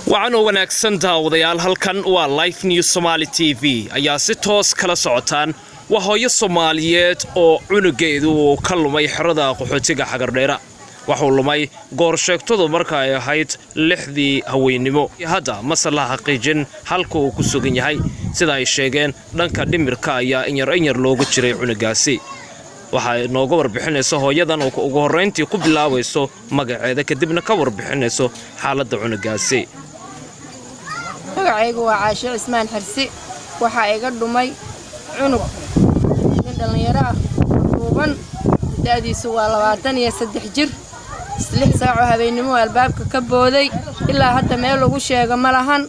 waxaan wanaagsan daawadayaal halkan waa Live News Somali TV ayaa si toos kala socotaan waa hooyo Soomaaliyeed oo cunugeedu ka lumay xirada qaxootiga Xagardheera waxuu lumay goor sheegtadu marka ay ahayd 6dii haweenimo hadda masalaha xaqiijin halka uu ku sugan yahay sida ay sheegeen dhanka dhimirka ayaa in yar loogu jiray cunugaasi waxa nooga warbixinayso hooyadan oo ugu horeyntii ku bilaabayso magaceeda kadibna ka warbixinayso xaaladda cunugaasi magacaygu waa Caasho Ismaan Xirsi waxa iga dhumay cunug dhalinyaro ah duuban daadiisu waa 23 jir 6 saac oo habeenimo albaabka ka booday ilaa hadda meel lagu sheego ma lahan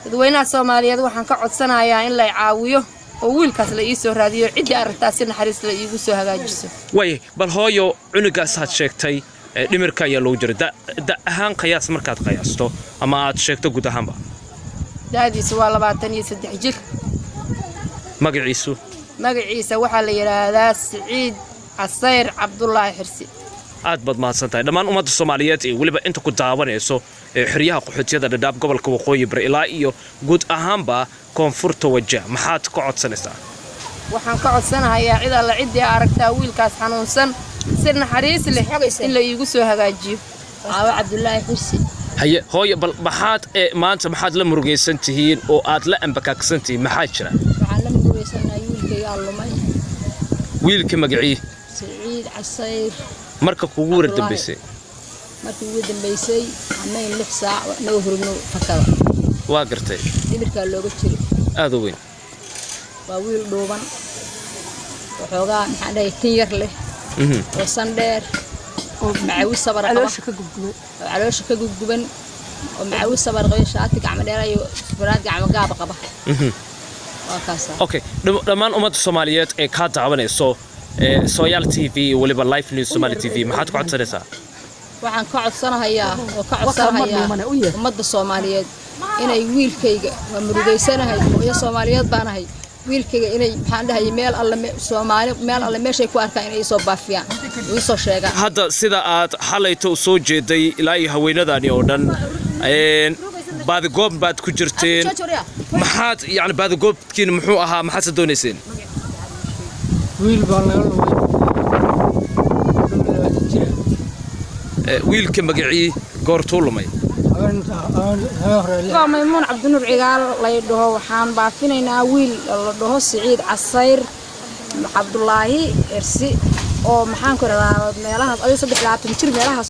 dadweynaha Soomaaliyeed waxaan ka codsanayaa in la caawiyo oo wiilkaas la ii soo raadiyo cidii arrintaasi naxariis la iigu soo hagaajiso way bal hooyo cunugaas had sheegtay dhimirka ayaa loo jiray da ahaan qiyaas markaad qiyaasto ama aad sheegto guud ahaanba daadiisu waa 23 jir magaciisa waxaa la yiraahdaa Siciid Casayr Cabdullaahi Xirsi aad bad mahadsantahay dhamaan ummadda Soomaaliyeed ee waliba inta ku daawanayso xiriyaha qaxootiyada Dadaab gobolka Waqooyi Bari ilaa iyo guud ahaanba koonfurta Wajah maxaad ka codsanaysaa waxaan ka codsanayaa cid alla cidii aragtaa wiilkaas xanuunsan si naxariis leh in la iigu soo hagaajiyo Aawa Cabdullaahi Xirsi haye hooyo bal maxaad maanta maxaad la murugaysan tihiin oo aad la ambakaagsan tihiin maxaa jira waxaan la murugaysanaa wiilkayga lumay wiilka magacii Siciid Casayr marka kugu war dambeysay amay 6 saac noo hurugno fakada waa gartay dhimirka looga jiray aad weyn waa wiil dhooban waxoogaa maxaan dhahay tin yar leh oo sandheer oo macaawi sabar caloosha ka gubguban oo macaawi sabar qabo shaati gacmo dheer iyo faraad gacmo gaab qaba waa kaas okay dhamaan ummadda Soomaaliyeed ee ka daawanayso Soyaal TV waliba Live News Somali TV maxaad ku codsanaysaa waxaan ka codsanayaa ummadda Soomaaliyeed inay wiilkayga waa murugaysanahay hooyo Soomaaliyeed baanahay wiilkayga inay maxaan dhahay meel alle meeshay ku arkaan inay soo baafiyaan oo soo sheegaan hadda sida aad xalayto soo jeeday ilaa haweenadani oo dhan baadgoob baad ku jirteen maxaad yani baadgoobkiin muxuu ahaa maxaad doonayseen wiil baan la wiilka magacii goortuu lumay waa Maymuun Cabdinuur Cigaal la dhaho waxaan baafinaynaa wiil la dhaho Siciid Casayr Cabdullaahi Xirsi oo maxaan ku raraa meelahaas 23 jir meelahaas